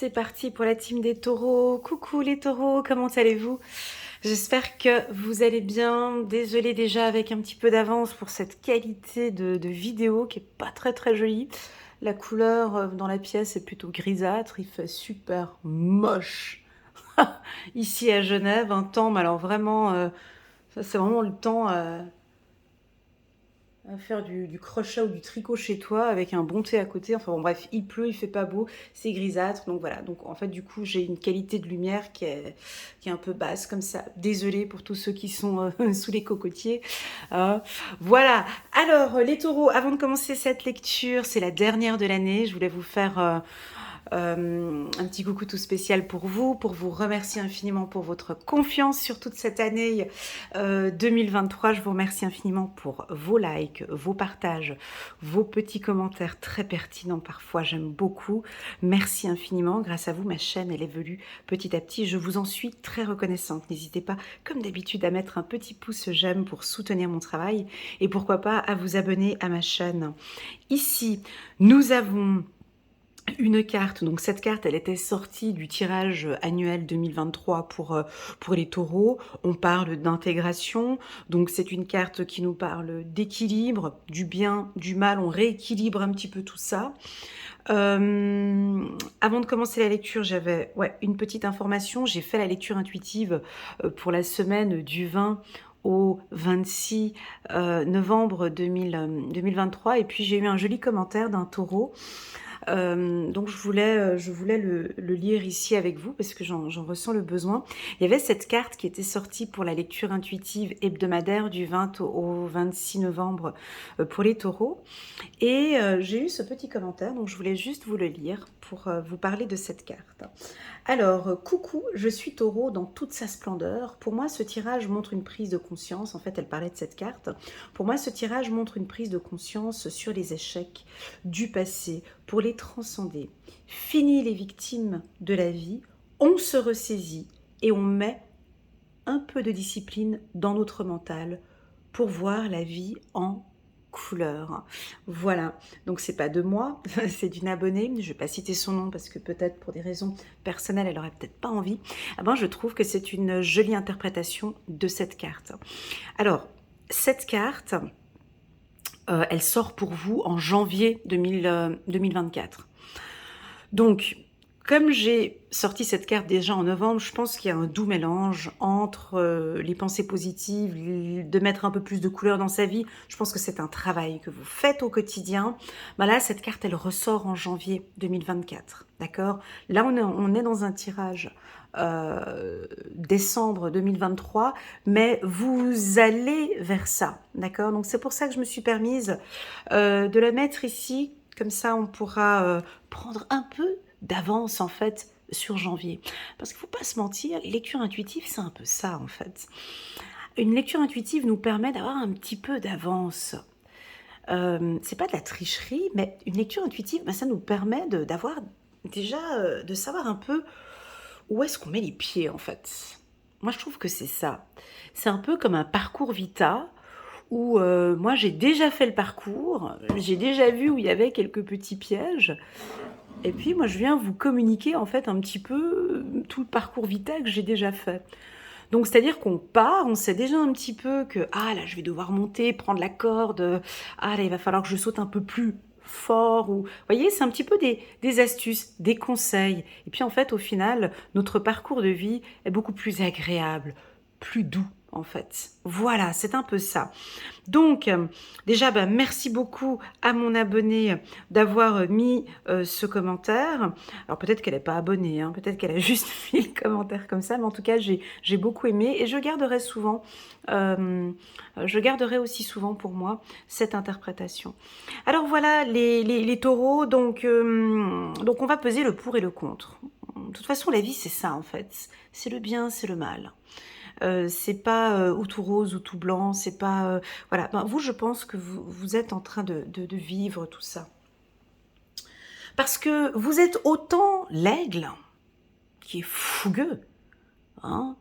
C'est parti pour la team des taureaux. Coucou les taureaux, comment allez-vous? J'espère que vous allez bien. Désolée déjà avec un petit peu d'avance pour cette qualité de vidéo qui est pas très jolie. La couleur dans la pièce est plutôt grisâtre, il fait super moche. Ici à Genève, un temps, mais alors vraiment, ça c'est vraiment le temps à faire du crochet ou du tricot chez toi avec un bon thé à côté. Enfin bon, bref, il pleut, il fait pas beau, c'est grisâtre. Donc voilà, donc en fait du coup j'ai une qualité de lumière qui est un peu basse comme ça. Désolée pour tous ceux qui sont sous les cocotiers. Voilà, alors les taureaux, avant de commencer cette lecture, c'est la dernière de l'année. Je voulais vous faire un petit coucou tout spécial pour vous remercier infiniment pour votre confiance sur toute cette année 2023. Je vous remercie infiniment pour vos likes, vos partages, vos petits commentaires très pertinents parfois, j'aime beaucoup. Merci infiniment, grâce à vous ma chaîne elle évolue petit à petit, je vous en suis très reconnaissante. N'hésitez pas comme d'habitude à mettre un petit pouce j'aime pour soutenir mon travail et pourquoi pas à vous abonner à ma chaîne. Ici nous avons une carte, donc cette carte elle était sortie du tirage annuel 2023 pour les taureaux. On parle d'intégration, donc c'est une carte qui nous parle d'équilibre, du bien, du mal, on rééquilibre un petit peu tout ça. Avant de commencer la lecture, j'avais une petite information, j'ai fait la lecture intuitive pour la semaine du 20 au 26 novembre 2023 et puis j'ai eu un joli commentaire d'un taureau. Donc je voulais le lire ici avec vous parce que j'en ressens le besoin. Il y avait cette carte qui était sortie pour la lecture intuitive hebdomadaire du 20 au 26 novembre pour les taureaux. Et j'ai eu ce petit commentaire, donc je voulais juste vous le lire pour vous parler de cette carte. Alors, coucou, je suis taureau dans toute sa splendeur. Pour moi, ce tirage montre une prise de conscience. En fait, elle parlait de cette carte. Pour moi, ce tirage montre une prise de conscience sur les échecs du passé pour les transcender. Fini les victimes de la vie, on se ressaisit et on met un peu de discipline dans notre mental pour voir la vie en couleur. Voilà, donc c'est pas de moi, c'est d'une abonnée, je vais pas citer son nom parce que peut-être pour des raisons personnelles elle aurait peut-être pas envie. Ah ben, je trouve que c'est une jolie interprétation de cette carte. Alors, cette carte, elle sort pour vous en janvier 2024. Donc, comme j'ai sorti cette carte déjà en novembre, je pense qu'il y a un doux mélange entre les pensées positives, de mettre un peu plus de couleur dans sa vie. Je pense que c'est un travail que vous faites au quotidien. Ben là, cette carte, elle ressort en janvier 2024. D'accord? Là, on est dans un tirage décembre 2023, mais vous allez vers ça. D'accord? Donc, c'est pour ça que je me suis permise de la mettre ici. Comme ça, on pourra prendre un peu d'avance, en fait, sur janvier. Parce qu'il ne faut pas se mentir, les lectures intuitives, c'est un peu ça, en fait. Une lecture intuitive nous permet d'avoir un petit peu d'avance. C'est pas de la tricherie, mais une lecture intuitive, ça nous permet d'avoir déjà, de savoir un peu où est-ce qu'on met les pieds, en fait. Moi, je trouve que c'est ça. C'est un peu comme un parcours vita où moi j'ai déjà fait le parcours, j'ai déjà vu où il y avait quelques petits pièges, et puis moi je viens vous communiquer en fait un petit peu tout le parcours vital que j'ai déjà fait. Donc c'est-à-dire qu'on part, on sait déjà un petit peu que ah là je vais devoir monter, prendre la corde, ah là il va falloir que je saute un peu plus fort, ou vous voyez, c'est un petit peu des astuces, des conseils, et puis en fait au final notre parcours de vie est beaucoup plus agréable, plus doux en fait. Voilà, c'est un peu ça. Donc, déjà, merci beaucoup à mon abonnée d'avoir mis ce commentaire. Alors, peut-être qu'elle n'est pas abonnée, hein, peut-être qu'elle a juste mis le commentaire comme ça, mais en tout cas, j'ai beaucoup aimé et je garderai souvent, je garderai aussi souvent pour moi cette interprétation. Alors, voilà, les taureaux, donc on va peser le pour et le contre. De toute façon, la vie, c'est ça, en fait. C'est le bien, c'est le mal. C'est pas ou tout rose ou tout blanc, c'est pas... voilà, vous, je pense que vous êtes en train de vivre tout ça. Parce que vous êtes autant l'aigle, qui est fougueux. Hein.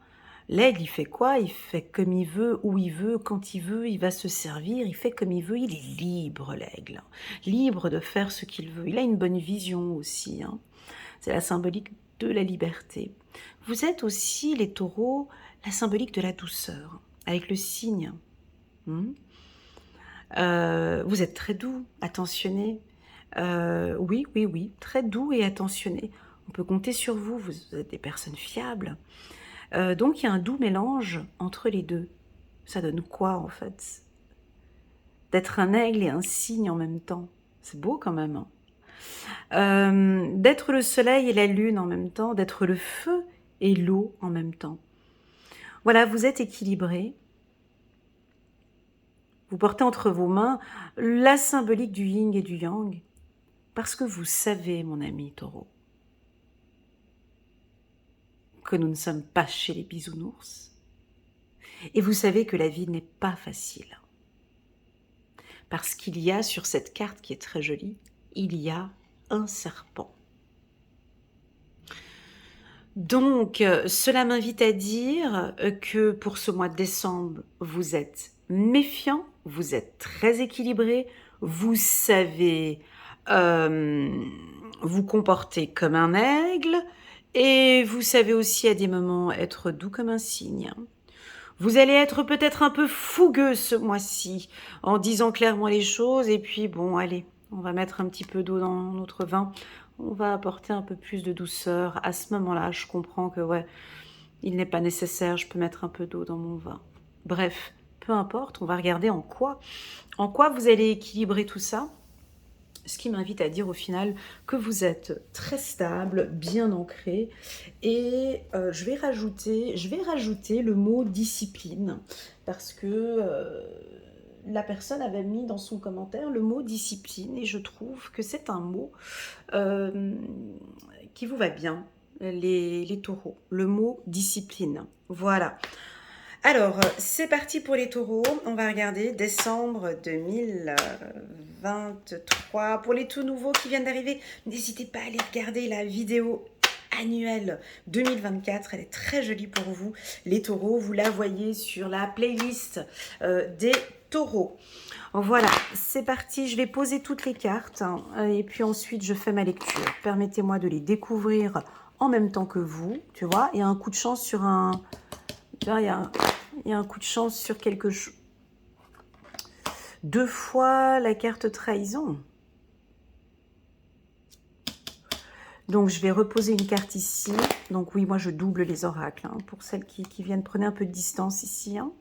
L'aigle, il fait quoi? Il fait comme il veut, où il veut, quand il veut, il va se servir, il fait comme il veut, il est libre, l'aigle. Libre de faire ce qu'il veut. Il a une bonne vision aussi. Hein. c'est la symbolique de la liberté. Vous êtes aussi, les taureaux, la symbolique de la douceur, avec le cygne. Hmm. Vous êtes très doux, attentionné. Oui, oui, oui, très doux et attentionné. On peut compter sur vous, vous êtes des personnes fiables. Donc il y a un doux mélange entre les deux. Ça donne quoi en fait? D'être un aigle et un cygne en même temps. C'est beau quand même, hein. D'être le soleil et la lune en même temps, d'être le feu et l'eau en même temps. Voilà, vous êtes équilibré. Vous portez entre vos mains la symbolique du yin et du yang, parce que vous savez, mon ami taureau, que nous ne sommes pas chez les bisounours, et vous savez que la vie n'est pas facile. Parce qu'il y a sur cette carte qui est très jolie, il y a un serpent. Donc, cela m'invite à dire que pour ce mois de décembre, vous êtes méfiant, vous êtes très équilibré, vous savez vous comporter comme un aigle et vous savez aussi à des moments être doux comme un cygne. Vous allez être peut-être un peu fougueux ce mois-ci en disant clairement les choses et puis bon, allez, on va mettre un petit peu d'eau dans notre vin. On va apporter un peu plus de douceur. À ce moment-là, je comprends que ouais, il n'est pas nécessaire, je peux mettre un peu d'eau dans mon vin. Bref, peu importe, on va regarder en quoi vous allez équilibrer tout ça. Ce qui m'invite à dire au final que vous êtes très stable, bien ancré. Et je vais rajouter le mot discipline parce que la personne avait mis dans son commentaire le mot discipline et je trouve que c'est un mot qui vous va bien, les taureaux. Le mot discipline. Voilà. Alors, c'est parti pour les taureaux. On va regarder décembre 2023. Pour les tout nouveaux qui viennent d'arriver, n'hésitez pas à aller regarder la vidéo annuelle 2024. Elle est très jolie pour vous, les taureaux. Vous la voyez sur la playlist des taureaux. Voilà, c'est parti. Je vais poser toutes les cartes hein, et puis ensuite, je fais ma lecture. Permettez-moi de les découvrir en même temps que vous. Tu vois, il y a un coup de chance sur un... Tu vois, il y a un coup de chance sur quelque chose. 2 fois la carte trahison. Donc, je vais reposer une carte ici. Donc, oui, moi, je double les oracles. Hein. Pour celles qui viennent, prenez un peu de distance ici. Hein.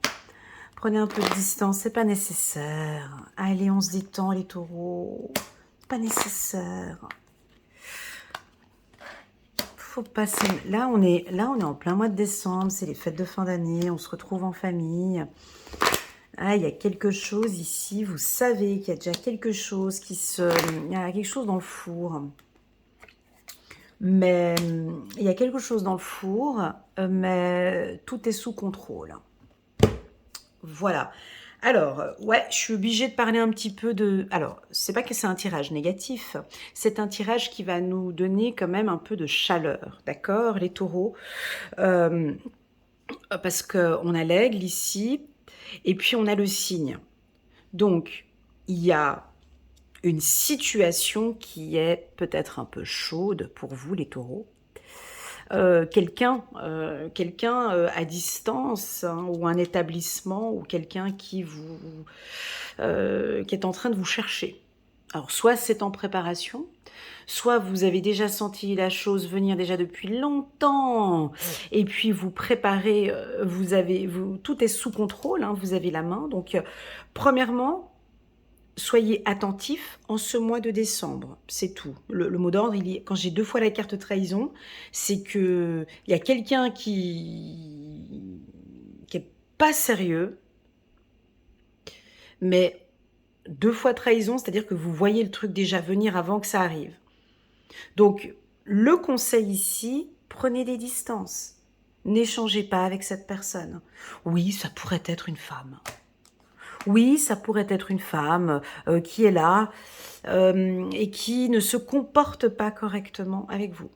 Prenez un peu de distance, c'est pas nécessaire. Allez, on se détend, les taureaux. Pas nécessaire. Faut passer. Là, on est en plein mois de décembre. C'est les fêtes de fin d'année. On se retrouve en famille. Ah, il y a quelque chose ici. Vous savez qu'il y a déjà quelque chose qui se... Il y a quelque chose dans le four. Mais il y a quelque chose dans le four, mais tout est sous contrôle. Voilà. Alors, ouais, je suis obligée de parler un petit peu de... Alors, c'est pas que c'est un tirage négatif, c'est un tirage qui va nous donner quand même un peu de chaleur, d'accord, les taureaux parce qu'on a l'aigle ici, et puis on a le cygne. Donc, il y a une situation qui est peut-être un peu chaude pour vous, les taureaux. Quelqu'un à distance hein, ou un établissement ou quelqu'un qui est en train de vous chercher. Alors soit c'est en préparation, soit vous avez déjà senti la chose venir déjà depuis longtemps et puis vous préparez, tout est sous contrôle, hein, vous avez la main. Donc premièrement, soyez attentifs en ce mois de décembre, c'est tout. Le mot d'ordre, quand j'ai 2 fois la carte trahison, c'est que il y a quelqu'un qui est pas sérieux, mais 2 fois trahison, c'est-à-dire que vous voyez le truc déjà venir avant que ça arrive. Donc, le conseil ici, prenez des distances. N'échangez pas avec cette personne. Oui, ça pourrait être une femme. Oui, ça pourrait être une femme qui est là et qui ne se comporte pas correctement avec vous.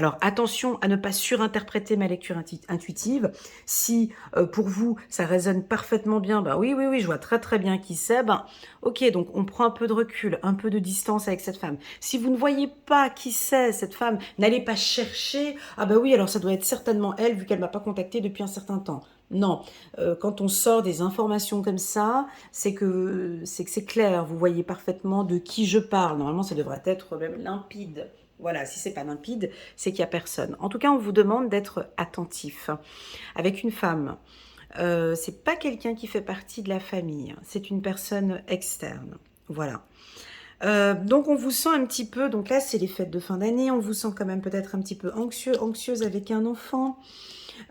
Alors attention à ne pas surinterpréter ma lecture intuitive. Si pour vous ça résonne parfaitement bien, bah oui, oui, oui, je vois très très bien qui c'est, ben ok, donc on prend un peu de recul, un peu de distance avec cette femme. Si vous ne voyez pas qui c'est cette femme, n'allez pas chercher, ah bah oui, alors ça doit être certainement elle vu qu'elle m'a pas contacté depuis un certain temps. Non, quand on sort des informations comme ça, c'est que c'est clair, vous voyez parfaitement de qui je parle. Normalement, ça devrait être même limpide. Voilà, si c'est pas limpide, c'est qu'il y a personne. En tout cas, on vous demande d'être attentif. Avec une femme, c'est pas quelqu'un qui fait partie de la famille, c'est une personne externe. Voilà. Donc on vous sent un petit peu, donc là c'est les fêtes de fin d'année, on vous sent quand même peut-être un petit peu anxieuse avec un enfant.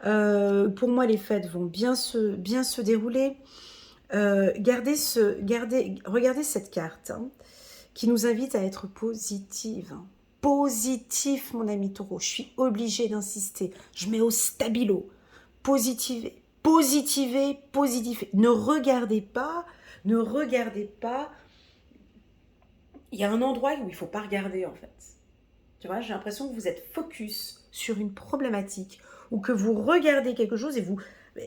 Pour moi les fêtes vont bien se dérouler. Regardez cette carte hein, qui nous invite à être positive. Positif, mon ami Taureau. Je suis obligée d'insister. Je mets au stabilo. Positivez, positivez, positivez. Ne regardez pas. Il y a un endroit où il ne faut pas regarder, en fait. Tu vois, j'ai l'impression que vous êtes focus sur une problématique ou que vous regardez quelque chose et vous...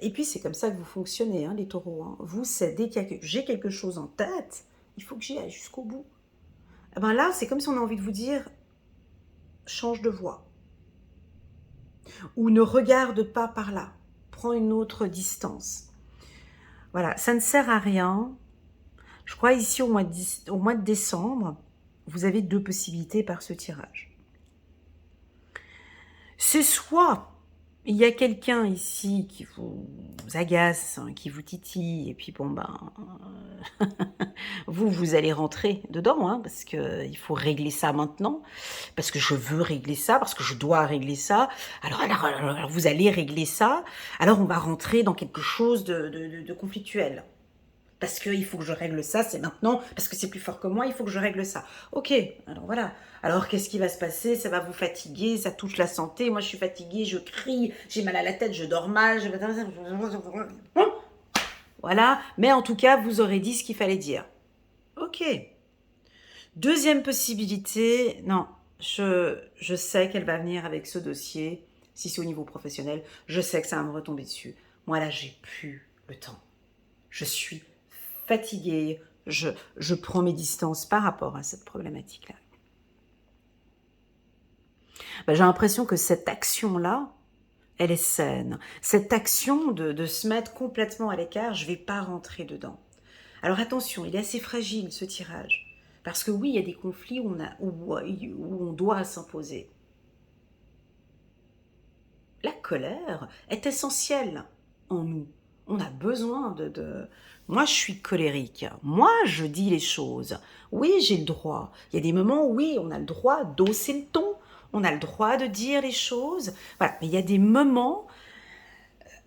Et puis, c'est comme ça que vous fonctionnez, hein, les taureaux. Hein. Vous, c'est dès que j'ai quelque chose en tête, il faut que j'y aille jusqu'au bout. Eh ben là, c'est comme si on a envie de vous dire, change de voie. Ou ne regarde pas par là. Prends une autre distance. Voilà, ça ne sert à rien. Je crois ici au mois de décembre, vous avez deux possibilités par ce tirage. C'est soit il y a quelqu'un ici qui vous agace, hein, qui vous titille, et puis bon ben, vous allez rentrer dedans, hein, parce qu'il faut régler ça maintenant, parce que je veux régler ça, parce que je dois régler ça. Alors vous allez régler ça, alors on va rentrer dans quelque chose de conflictuel. Parce qu'il faut que je règle ça, c'est maintenant, parce que c'est plus fort que moi, il faut que je règle ça. Ok, alors voilà. Alors qu'est-ce qui va se passer? Ça va vous fatiguer, ça touche la santé. Moi je suis fatiguée, je crie, j'ai mal à la tête, je dors mal. Voilà, mais en tout cas, vous aurez dit ce qu'il fallait dire. Ok. Deuxième possibilité, non, je sais qu'elle va venir avec ce dossier, si c'est au niveau professionnel, je sais que ça va me retomber dessus. Moi là, j'ai plus le temps. Je suis fatiguée, je prends mes distances par rapport à cette problématique-là. Ben, j'ai l'impression que cette action-là, elle est saine. Cette action de se mettre complètement à l'écart, je ne vais pas rentrer dedans. Alors attention, il est assez fragile ce tirage. Parce que oui, il y a des conflits où on doit s'imposer. La colère est essentielle en nous. On a besoin Moi, je suis colérique. Moi, je dis les choses. Oui, j'ai le droit. Il y a des moments où, oui, on a le droit d'hausser le ton. On a le droit de dire les choses. Voilà. Mais il y a des moments,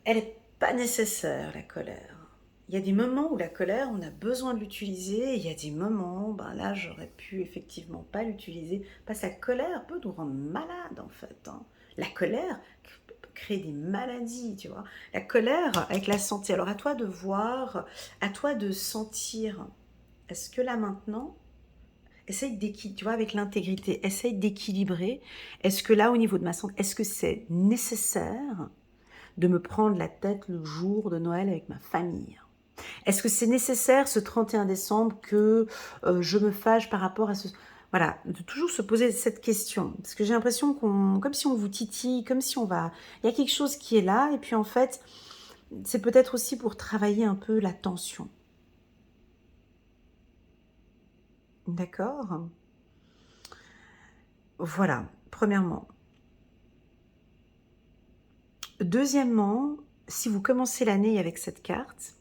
elle n'est pas nécessaire, la colère. Il y a des moments où la colère, on a besoin de l'utiliser. Il y a des moments, ben là, j'aurais pu effectivement pas l'utiliser. Parce que la colère peut nous rendre malades, en fait. Hein. La colère peut créer des maladies, tu vois. La colère avec la santé. Alors, à toi de voir, à toi de sentir. Est-ce que là, maintenant, essaye d'équilibrer, tu vois, avec l'intégrité, essaye d'équilibrer. Est-ce que là, au niveau de ma santé, est-ce que c'est nécessaire de me prendre la tête le jour de Noël avec ma famille? Est-ce que c'est nécessaire ce 31 décembre que je me fâche par rapport à ce... Voilà, de toujours se poser cette question. Parce que j'ai l'impression comme si on vous titille, comme si on va... Il y a quelque chose qui est là, et puis en fait, c'est peut-être aussi pour travailler un peu la tension. D'accord? Voilà, premièrement. Deuxièmement, si vous commencez l'année avec cette carte,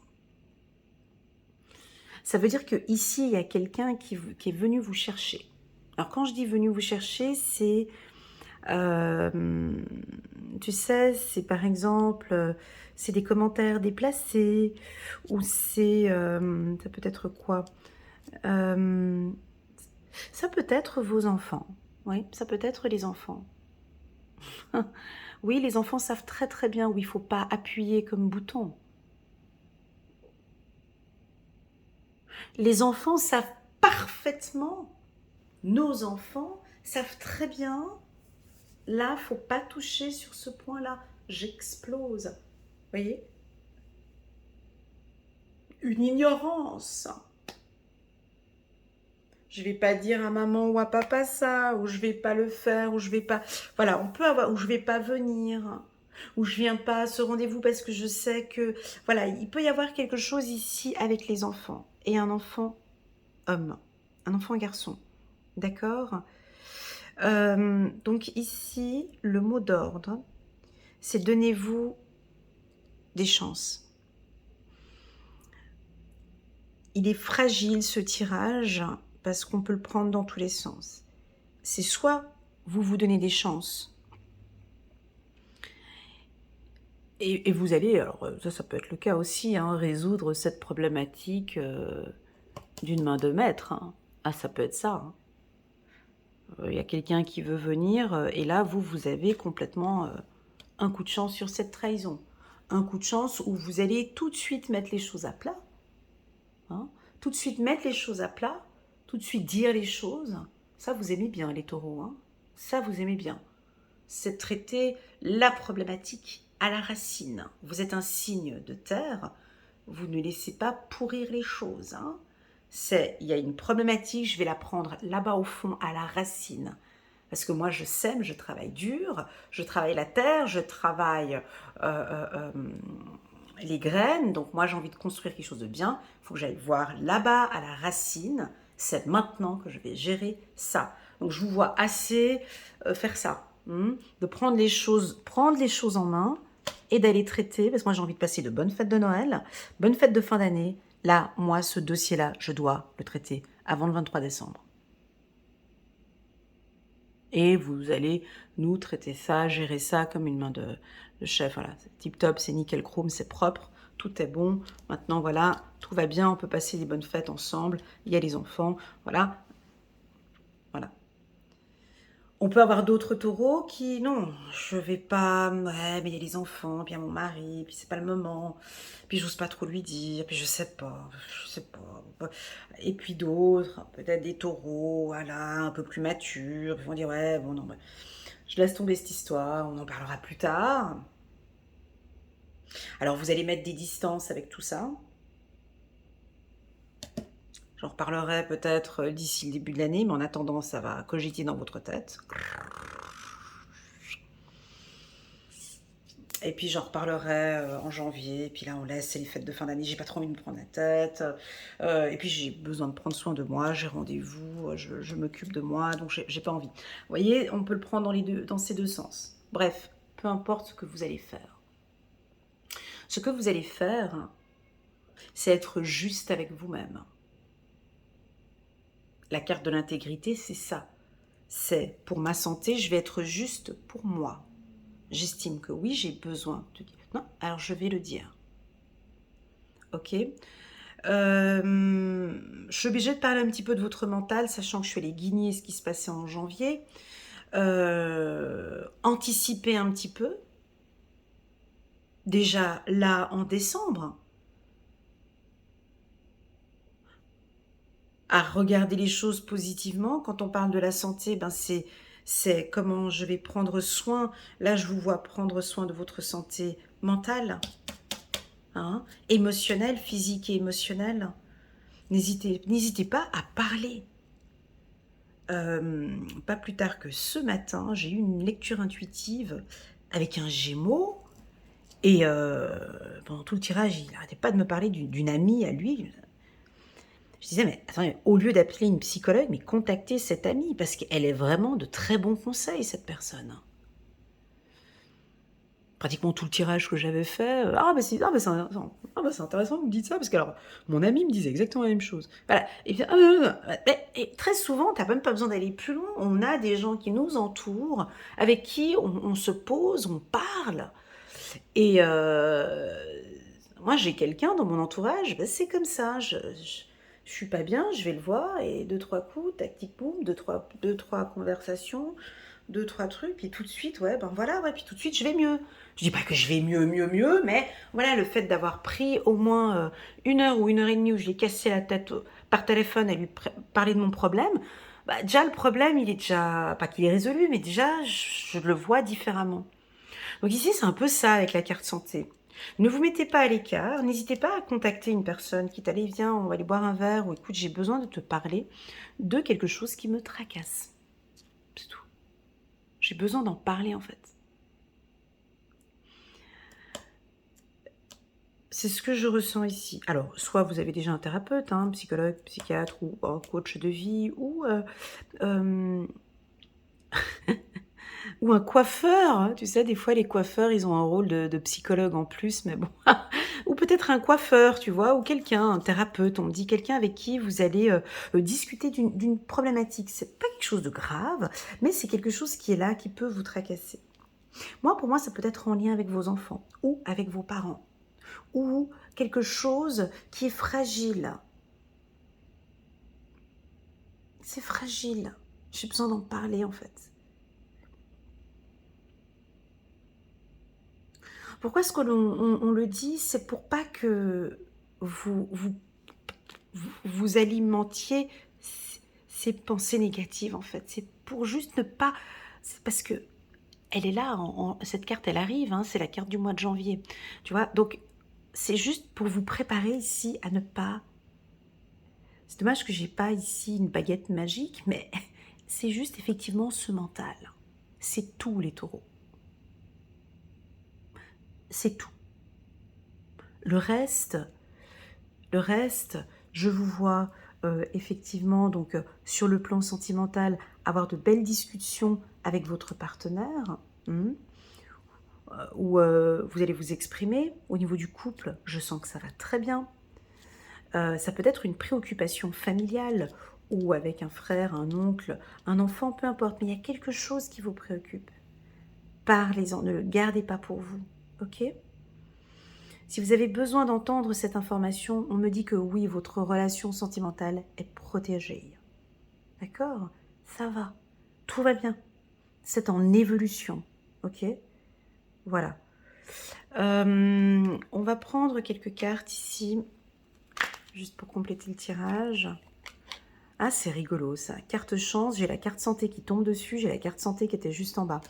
ça veut dire qu'ici, il y a quelqu'un qui est venu vous chercher. Alors quand je dis venu vous chercher, c'est... tu sais, c'est par exemple, c'est des commentaires déplacés, ou c'est... ça peut être quoi? Euh, Ça peut être vos enfants. Oui, ça peut être les enfants. Oui, les enfants savent très très bien où il ne faut pas appuyer comme bouton. Les enfants savent parfaitement, nos enfants savent très bien Là, faut pas toucher sur ce point-là. J'explose. Vous voyez? Une ignorance. Je vais pas dire à maman ou à papa ça, ou je vais pas le faire, ou je vais pas... Voilà, on peut avoir... Ou je vais pas venir, ou je viens pas à ce rendez-vous parce que je sais que... Voilà, il peut y avoir quelque chose ici avec les enfants. Et un enfant homme, un enfant garçon. D'accord? Donc ici, le mot d'ordre, c'est donnez-vous des chances. Il est fragile ce tirage parce qu'on peut le prendre dans tous les sens. C'est soit vous vous donnez des chances et vous allez, alors ça peut être le cas aussi, hein, résoudre cette problématique d'une main de maître. Hein. Ah, ça peut être ça. Il y a quelqu'un qui veut venir et là, vous avez complètement un coup de chance sur cette trahison. Un coup de chance où vous allez tout de suite mettre les choses à plat. Hein, tout de suite mettre les choses à plat, tout de suite dire les choses. Ça, vous aimez bien les taureaux. Hein, ça, vous aimez bien. C'est traiter la problématique à la racine. Vous êtes un signe de terre, vous ne laissez pas pourrir les choses. Hein. Il y a une problématique, je vais la prendre là-bas au fond, à la racine. Parce que moi, je sème, je travaille dur, je travaille la terre, je travaille les graines. Donc moi, j'ai envie de construire quelque chose de bien. Il faut que j'aille voir là-bas, à la racine. C'est maintenant que je vais gérer ça. Donc je vous vois assez faire ça. De prendre les choses en main et d'aller traiter. Parce que moi, j'ai envie de passer de bonnes fêtes de Noël, bonnes fêtes de fin d'année. Là, moi, ce dossier-là, je dois le traiter avant le 23 décembre. Et vous allez nous traiter ça, gérer ça comme une main de chef. Voilà, c'est tip top, c'est nickel chrome, c'est propre, tout est bon. Maintenant, voilà, tout va bien, on peut passer des bonnes fêtes ensemble. Il y a les enfants, voilà. Voilà. On peut avoir d'autres taureaux qui, non, je vais pas, ouais, mais il y a les enfants, puis il y a mon mari, puis c'est pas le moment, puis j'ose pas trop lui dire, puis je sais pas. Et puis d'autres, peut-être des taureaux, voilà, un peu plus matures, ils vont dire, ouais, bon, non, bah, je laisse tomber cette histoire, on en parlera plus tard. Alors vous allez mettre des distances avec tout ça. J'en reparlerai peut-être d'ici le début de l'année, mais en attendant, ça va cogiter dans votre tête. Et puis j'en reparlerai en janvier. Et puis là, on laisse, c'est les fêtes de fin d'année. J'ai pas trop envie de me prendre la tête. Et puis j'ai besoin de prendre soin de moi. J'ai rendez-vous. Je m'occupe de moi. Donc j'ai pas envie. Vous voyez, on peut le prendre dans ces deux sens. Bref, peu importe ce que vous allez faire. Ce que vous allez faire, c'est être juste avec vous-même. La carte de l'intégrité, c'est ça. C'est pour ma santé, je vais être juste pour moi. J'estime que oui, j'ai besoin de dire. Non, alors je vais le dire. Ok. Je suis obligée de parler un petit peu de votre mental, sachant que je suis allée guigner ce qui se passait en janvier. Anticiper un petit peu. Déjà là, en décembre, à regarder les choses positivement. Quand on parle de la santé, ben c'est comment je vais prendre soin. Là, je vous vois prendre soin de votre santé mentale, hein, émotionnelle, physique et émotionnelle. N'hésitez pas à parler. Pas plus tard que ce matin, j'ai eu une lecture intuitive avec un Gémeaux. Et pendant tout le tirage, il n'arrêtait pas de me parler d'une amie à lui. Je disais, mais attendez, au lieu d'appeler une psychologue, mais contactez cette amie, parce qu'elle est vraiment de très bons conseils, cette personne. Pratiquement tout le tirage que j'avais fait, c'est intéressant que vous me dites ça, parce que alors, mon ami me disait exactement la même chose. Voilà. Et très souvent, tu n'as même pas besoin d'aller plus loin. On a des gens qui nous entourent, avec qui on se pose, on parle. Et moi, j'ai quelqu'un dans mon entourage, c'est comme ça. Je suis pas bien, je vais le voir, et deux, trois coups, tactique boum, deux, trois conversations, deux, trois trucs, puis tout de suite, puis tout de suite, je vais mieux. Je dis pas que je vais mieux, mais voilà, le fait d'avoir pris au moins 1 heure ou 1 heure et demie où je lui ai cassé la tête par téléphone à lui parler de mon problème, Bah, déjà, le problème, il est déjà, pas qu'il est résolu, mais déjà, je le vois différemment. Donc ici, c'est un peu ça avec la carte santé. Ne vous mettez pas à l'écart, n'hésitez pas à contacter une personne qui t'allait, viens, on va aller boire un verre, ou écoute, j'ai besoin de te parler de quelque chose qui me tracasse. C'est tout. J'ai besoin d'en parler en fait. C'est ce que je ressens ici. Alors, soit vous avez déjà un thérapeute, un psychologue, psychiatre ou un coach de vie, euh, ou un coiffeur, hein. Tu sais, des fois, les coiffeurs, ils ont un rôle de psychologue en plus, mais bon. Ou peut-être un coiffeur, tu vois, ou quelqu'un, un thérapeute, on me dit quelqu'un avec qui vous allez discuter d'une problématique. C'est pas quelque chose de grave, mais c'est quelque chose qui est là, qui peut vous tracasser. Moi, pour moi, ça peut être en lien avec vos enfants, ou avec vos parents, ou quelque chose qui est fragile. C'est fragile. J'ai besoin d'en parler, en fait. Pourquoi est-ce qu'on le dit? C'est pour pas que vous alimentiez ces pensées négatives, en fait. C'est pour juste ne pas... C'est parce que elle est là, cette carte, elle arrive, hein, c'est la carte du mois de janvier. Tu vois, donc c'est juste pour vous préparer ici à ne pas... C'est dommage que j'ai pas ici une baguette magique, mais c'est juste effectivement ce mental. C'est tout, les taureaux. C'est tout. Le reste, le reste, je vous vois effectivement donc sur le plan sentimental avoir de belles discussions avec votre partenaire, où vous allez vous exprimer. Au niveau du couple, je sens que ça va très bien. Ça peut être une préoccupation familiale ou avec un frère, un oncle, un enfant, peu importe, mais il y a quelque chose qui vous préoccupe. Parlez-en, ne le gardez pas pour vous, ok? Si vous avez besoin d'entendre cette information, on me dit que oui, votre relation sentimentale est protégée. D'accord? Ça va. Tout va bien. C'est en évolution. Ok? Voilà. On va prendre quelques cartes ici, juste pour compléter le tirage. Ah, c'est rigolo ça. Carte chance, j'ai la carte santé qui tombe dessus, j'ai la carte santé qui était juste en bas.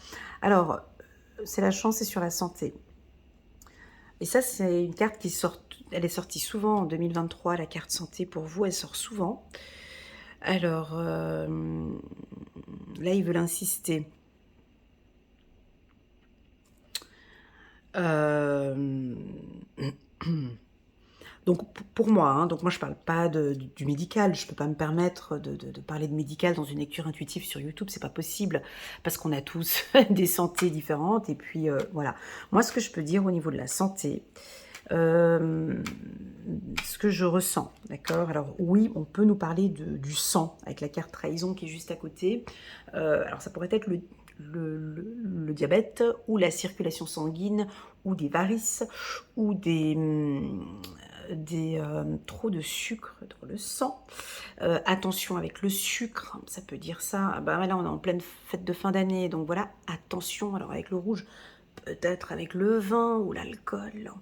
Alors, c'est la chance et sur la santé. Et ça, c'est une carte qui sort, elle est sortie souvent en 2023, la carte santé pour vous, elle sort souvent. Alors, là, ils veulent insister. Donc, pour moi, hein, donc moi, je parle pas du médical. Je peux pas me permettre de parler de médical dans une lecture intuitive sur YouTube. C'est pas possible parce qu'on a tous des santé différentes. Et puis, voilà. Moi, ce que je peux dire au niveau de la santé, ce que je ressens, d'accord? Alors oui, on peut nous parler du sang avec la carte trahison qui est juste à côté. Alors ça pourrait être le diabète ou la circulation sanguine ou des varices ou trop de sucre dans le sang. Attention avec le sucre, ça peut dire ça. Ah bah là, on est en pleine fête de fin d'année, donc voilà, attention. Alors avec le rouge, peut-être avec le vin ou l'alcool,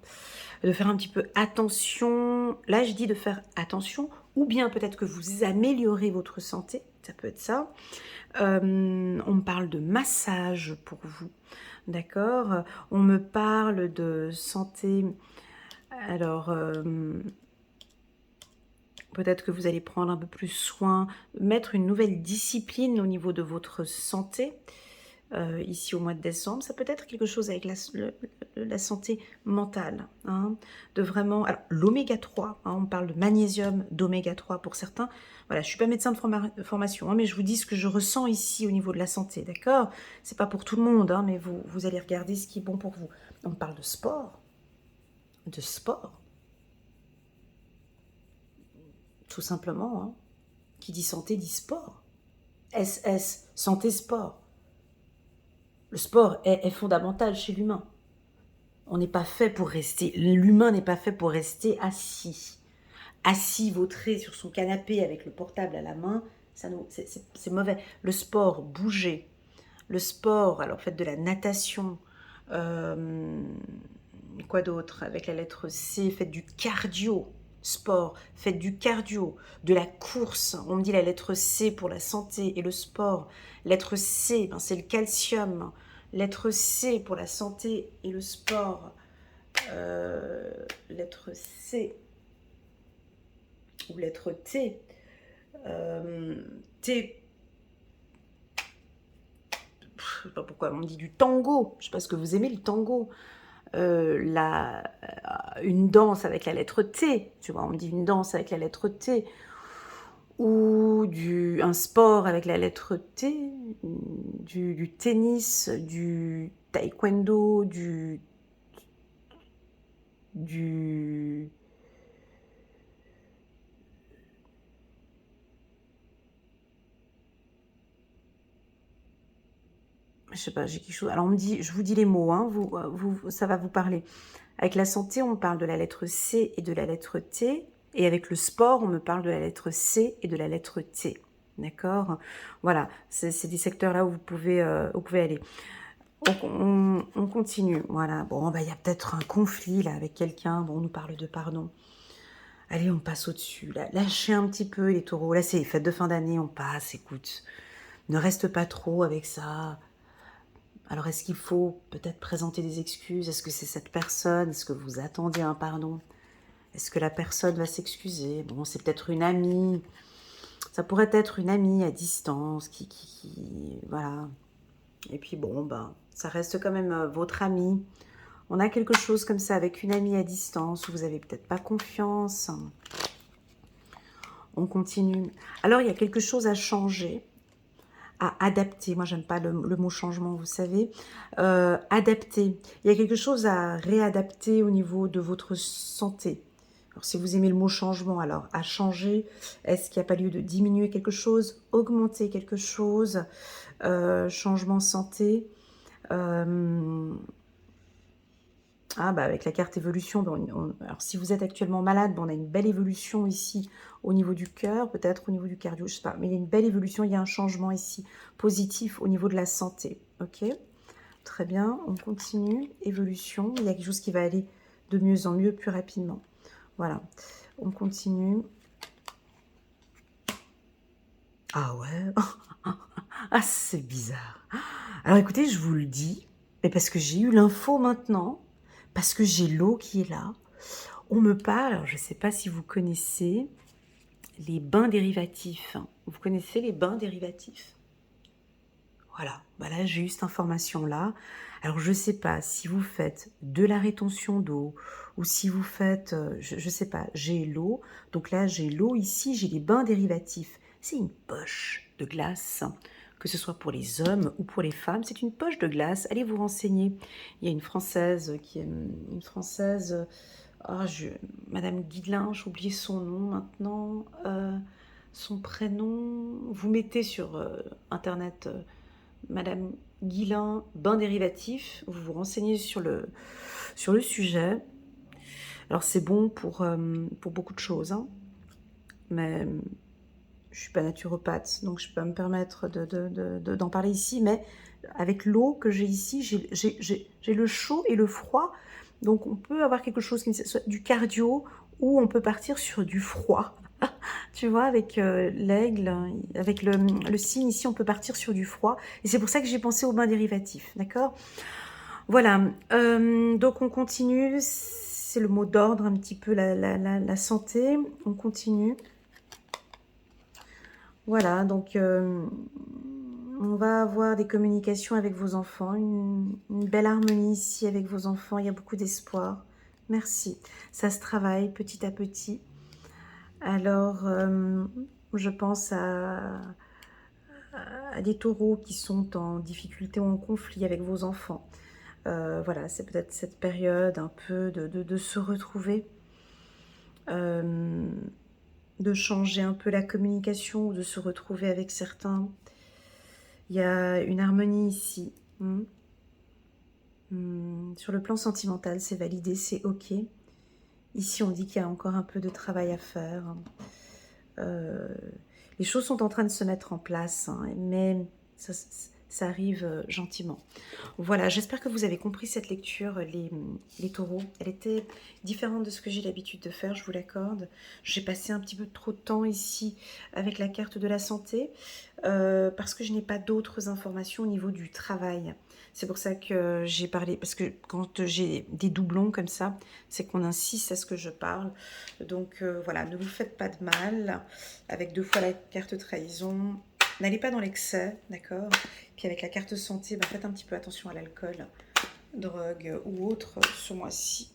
de faire un petit peu attention. Là, je dis de faire attention, ou bien peut-être que vous améliorez votre santé, ça peut être ça. On me parle de massage pour vous, d'accord? On me parle de santé. Alors, peut-être que vous allez prendre un peu plus soin, mettre une nouvelle discipline au niveau de votre santé. Ici au mois de décembre, ça peut être quelque chose avec la santé mentale, hein, de vraiment... Alors, l'oméga 3, hein, on parle de magnésium, d'oméga 3 pour certains. Voilà, je ne suis pas médecin de formation, hein, mais je vous dis ce que je ressens ici au niveau de la santé, d'accord? C'est pas pour tout le monde, hein, mais vous allez regarder ce qui est bon pour vous. On parle de sport, tout simplement, hein. Qui dit santé dit sport. SS, santé, sport. Le sport est fondamental chez l'humain. On n'est pas fait pour rester, l'humain n'est pas fait pour rester assis. Assis, vautré sur son canapé avec le portable à la main, c'est mauvais. Le sport, bouger. Le sport, alors faites de la natation. Quoi d'autre? Avec la lettre C, faites du cardio. sport, faites du cardio, de la course. On me dit la lettre C pour la santé et le sport. Lettre C, ben c'est le calcium. Lettre C pour la santé et le sport. Lettre C ou lettre T. T. Je sais pas pourquoi on me dit du tango. Je sais pas ce que vous aimez le tango. Une danse avec la lettre T, tu vois, on me dit une danse avec la lettre T, ou un sport avec la lettre T, du tennis, du taekwondo, du je sais pas, j'ai quelque chose. Alors on me dit, je vous dis les mots, hein, ça va vous parler. Avec la santé, on me parle de la lettre C et de la lettre T. Et avec le sport, on me parle de la lettre C et de la lettre T. D'accord? Voilà, c'est des secteurs là où vous pouvez aller. Donc, on continue. Voilà, bon, bah, il y a peut-être un conflit là avec quelqu'un. Bon, on nous parle de pardon. Allez, on passe au-dessus. Là. Lâchez un petit peu les taureaux. Là, c'est les fêtes de fin d'année, on passe, écoute. Ne reste pas trop avec ça. Alors, est-ce qu'il faut peut-être présenter des excuses? Est-ce que c'est cette personne? Est-ce que vous attendez un pardon? Est-ce que la personne va s'excuser? Bon, c'est peut-être une amie. Ça pourrait être une amie à distance voilà. Et puis bon, ben, ça reste quand même votre amie. On a quelque chose comme ça avec une amie à distance où vous n'avez peut-être pas confiance. On continue. Alors, il y a quelque chose à changer, à adapter. Moi, j'aime pas le mot changement, vous savez. Adapter. Il y a quelque chose à réadapter au niveau de votre santé. Alors, si vous aimez le mot changement, alors à changer, est-ce qu'il n'y a pas lieu de diminuer quelque chose, augmenter quelque chose, changement santé ah bah avec la carte évolution, alors si vous êtes actuellement malade, on a une belle évolution ici au niveau du cœur, peut-être au niveau du cardio, je sais pas, mais il y a une belle évolution, il y a un changement ici positif au niveau de la santé, ok? Très bien, on continue, évolution, il y a quelque chose qui va aller de mieux en mieux, plus rapidement. Voilà, on continue. Ah ouais. Ah, c'est bizarre. Alors écoutez, je vous le dis, mais parce que j'ai eu l'info maintenant, parce que j'ai l'eau qui est là. On me parle, alors je ne sais pas si vous connaissez les bains dérivatifs. Vous connaissez les bains dérivatifs? Voilà, bah là j'ai eu cette information-là. Alors je ne sais pas si vous faites de la rétention d'eau ou si vous faites, je ne sais pas, j'ai l'eau. Donc là j'ai l'eau ici, j'ai les bains dérivatifs. C'est une poche de glace, que ce soit pour les hommes ou pour les femmes. C'est une poche de glace, allez vous renseigner. Il y a une Française qui est une Française, Madame Guidelin, j'ai oublié son nom maintenant, son prénom. Vous mettez sur Internet... Madame Guillain, bain dérivatif, vous vous renseignez sur le sujet. Alors c'est bon pour beaucoup de choses, hein, mais je ne suis pas naturopathe, donc je peux pas me permettre d'en parler ici, mais avec l'eau que j'ai ici, j'ai le chaud et le froid, donc on peut avoir quelque chose qui soit du cardio, ou on peut partir sur du froid. Tu vois, avec l'aigle, avec le signe ici, on peut partir sur du froid. Et c'est pour ça que j'ai pensé au bain dérivatif, d'accord? Voilà, donc on continue. C'est le mot d'ordre, un petit peu la santé. On continue. Voilà, donc on va avoir des communications avec vos enfants. Une belle harmonie ici avec vos enfants. Il y a beaucoup d'espoir. Merci. Ça se travaille petit à petit. Alors, je pense à des taureaux qui sont en difficulté ou en conflit avec vos enfants. Voilà, c'est peut-être cette période un peu de se retrouver, de changer un peu la communication ou de se retrouver avec certains. Il y a une harmonie ici. Sur le plan sentimental, c'est validé, c'est ok. Ici, on dit qu'il y a encore un peu de travail à faire. Les choses sont en train de se mettre en place, hein, mais ça arrive gentiment. Voilà, j'espère que vous avez compris cette lecture, les taureaux. Elle était différente de ce que j'ai l'habitude de faire, je vous l'accorde. J'ai passé un petit peu trop de temps ici avec la carte de la santé, parce que je n'ai pas d'autres informations au niveau du travail. C'est pour ça que j'ai parlé, parce que quand j'ai des doublons comme ça, c'est qu'on insiste à ce que je parle. Donc voilà, ne vous faites pas de mal. Avec 2 fois la carte trahison, n'allez pas dans l'excès, d'accord? Puis avec la carte santé, bah, faites un petit peu attention à l'alcool, drogue ou autre ce mois-ci.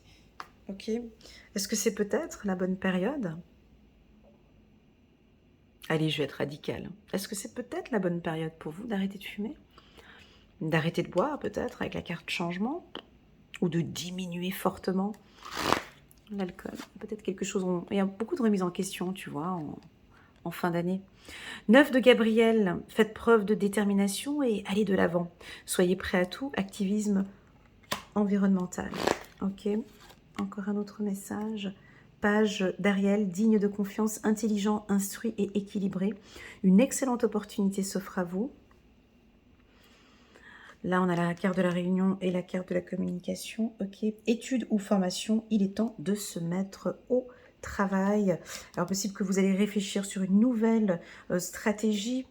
Ok? Est-ce que c'est peut-être la bonne période? Allez, je vais être radicale. Est-ce que c'est peut-être la bonne période pour vous d'arrêter de fumer? D'arrêter de boire peut-être avec la carte changement? Ou de diminuer fortement l'alcool? Peut-être quelque chose... Il y a beaucoup de remises en question, tu vois, en fin d'année. 9 de Gabriel, faites preuve de détermination et allez de l'avant. Soyez prêts à tout, activisme environnemental. Ok, encore un autre message. Page d'Ariel, digne de confiance, intelligent, instruit et équilibré. Une excellente opportunité s'offre à vous. Là, on a la carte de la réunion et la carte de la communication. Ok, études ou formation, il est temps de se mettre au travail. Alors, possible que vous allez réfléchir sur une nouvelle stratégie,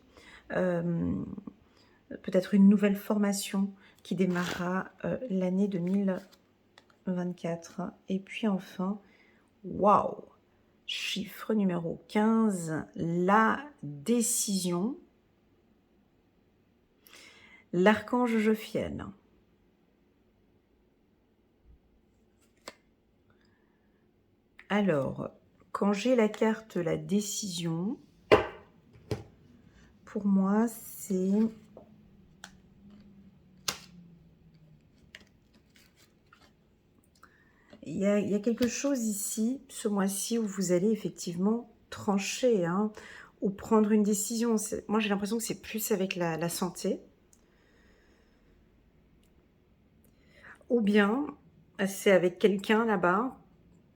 peut-être une nouvelle formation qui démarrera l'année 2024. Et puis enfin, waouh, chiffre numéro 15, la décision. L'archange Jophiel. Alors, quand j'ai la carte la décision, pour moi, c'est... Il y a quelque chose ici, ce mois-ci, où vous allez effectivement trancher, hein, ou prendre une décision. Moi, j'ai l'impression que c'est plus avec la santé. Ou bien, c'est avec quelqu'un là-bas.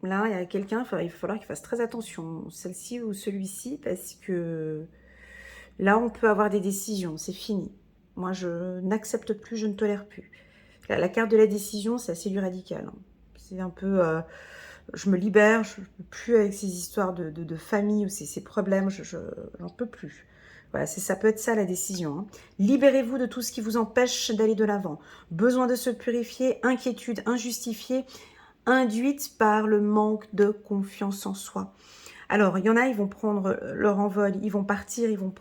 Là, il y a quelqu'un, il va falloir qu'il fasse très attention, celle-ci ou celui-ci, parce que là, on peut avoir des décisions, c'est fini. Moi, je n'accepte plus, je ne tolère plus. La carte de la décision, c'est assez du radical. Hein. C'est un peu... je me libère, je ne peux plus avec ces histoires de famille ou ces problèmes, j'en peux plus. Voilà, ça peut être ça la décision. Hein. Libérez-vous de tout ce qui vous empêche d'aller de l'avant. Besoin de se purifier, inquiétude injustifiée, induite par le manque de confiance en soi. Alors, il y en a, ils vont prendre leur envol, ils vont partir, ils ont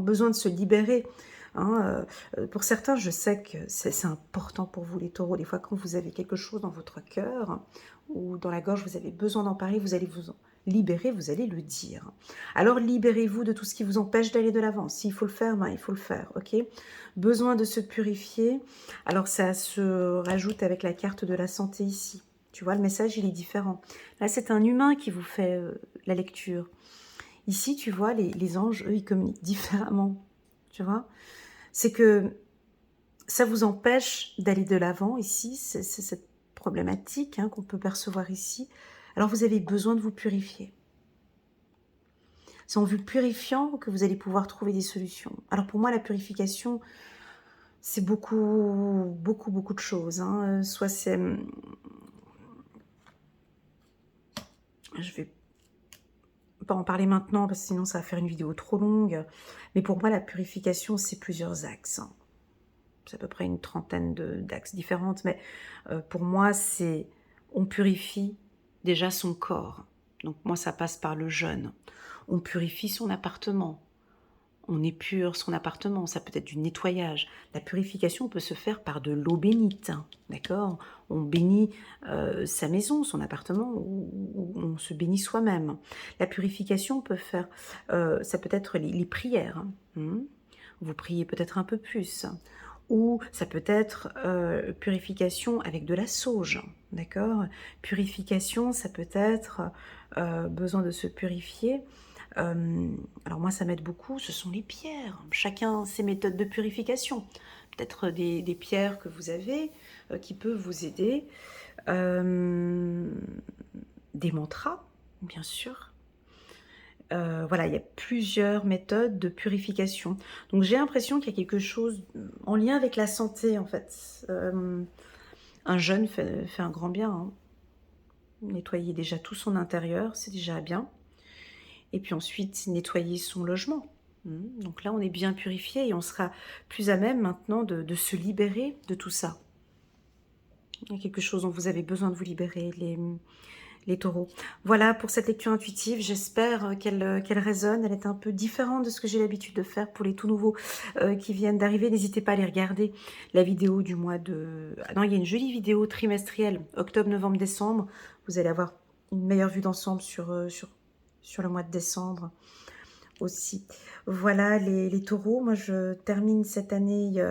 besoin de se libérer. Hein, pour certains, je sais que c'est important pour vous, les taureaux. Des fois, quand vous avez quelque chose dans votre cœur ou dans la gorge, vous avez besoin d'en parler, vous allez vous en libérer, vous allez le dire. Alors, libérez-vous de tout ce qui vous empêche d'aller de l'avant. S'il faut le faire, ben, il faut le faire, ok? Besoin de se purifier. Alors, ça se rajoute avec la carte de la santé ici. Tu vois, le message, il est différent. Là, c'est un humain qui vous fait la lecture. Ici, tu vois, les anges, eux, ils communiquent différemment. Tu vois, c'est que ça vous empêche d'aller de l'avant ici. C'est cette problématique hein, qu'on peut percevoir ici. Alors, vous avez besoin de vous purifier. C'est en vous purifiant que vous allez pouvoir trouver des solutions. Alors, pour moi, la purification, c'est beaucoup, beaucoup, beaucoup de choses. Hein. Soit c'est... Je vais pas en parler maintenant parce que sinon ça va faire une vidéo trop longue. Mais pour moi, la purification, c'est plusieurs axes. C'est à peu près une trentaine d'axes différentes. Mais pour moi, c'est on purifie déjà son corps. Donc moi, ça passe par le jeûne. On purifie son appartement. On épure son appartement, ça peut être du nettoyage. La purification peut se faire par de l'eau bénite, d'accord? On bénit sa maison, son appartement, ou on se bénit soi-même. La purification peut faire, ça peut être les prières. Hein. Vous priez peut-être un peu plus. Ou ça peut être purification avec de la sauge, d'accord? Purification, ça peut être besoin de se purifier. Alors moi, ça m'aide beaucoup, ce sont les pierres. Chacun ses méthodes de purification. Peut-être des pierres que vous avez qui peuvent vous aider. Des mantras, bien sûr. Voilà, il y a plusieurs méthodes de purification. Donc j'ai l'impression qu'il y a quelque chose en lien avec la santé, en fait. Un jeûne fait un grand bien, hein. Nettoyer déjà tout son intérieur, c'est déjà bien. Et puis ensuite, nettoyer son logement. Donc là, on est bien purifié et on sera plus à même maintenant de se libérer de tout ça. Il y a quelque chose dont vous avez besoin de vous libérer, les taureaux. Voilà pour cette lecture intuitive, j'espère qu'elle résonne. Elle est un peu différente de ce que j'ai l'habitude de faire pour les tout nouveaux qui viennent d'arriver. N'hésitez pas à aller regarder la vidéo du mois de... Ah non, il y a une jolie vidéo trimestrielle, octobre, novembre, décembre. Vous allez avoir une meilleure vue d'ensemble sur le mois de décembre aussi. Voilà les taureaux, moi je termine cette année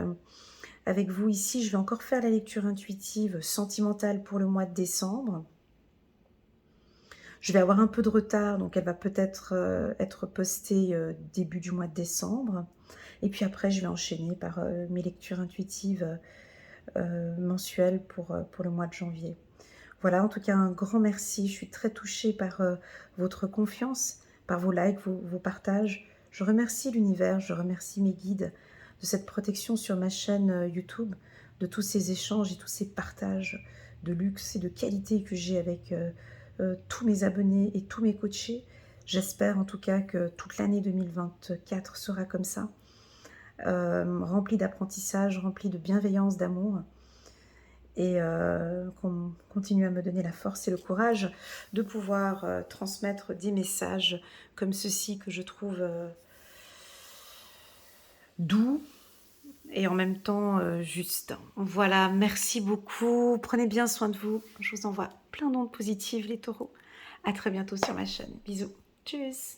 avec vous ici. Je vais encore faire la lecture intuitive sentimentale pour le mois de décembre. Je vais avoir un peu de retard, donc elle va peut-être être postée début du mois de décembre. Et puis après, je vais enchaîner par mes lectures intuitives mensuelles pour le mois de janvier. Voilà, en tout cas, un grand merci. Je suis très touchée par votre confiance, par vos likes, vos partages. Je remercie l'univers, je remercie mes guides de cette protection sur ma chaîne YouTube, de tous ces échanges et tous ces partages de luxe et de qualité que j'ai avec tous mes abonnés et tous mes coachés. J'espère en tout cas que toute l'année 2024 sera comme ça, remplie d'apprentissage, remplie de bienveillance, d'amour, et qu'on continue à me donner la force et le courage de pouvoir transmettre des messages comme ceci que je trouve doux et en même temps juste. Voilà, merci beaucoup, prenez bien soin de vous, je vous envoie plein d'ondes positives les taureaux. À très bientôt sur ma chaîne, bisous, tchuss.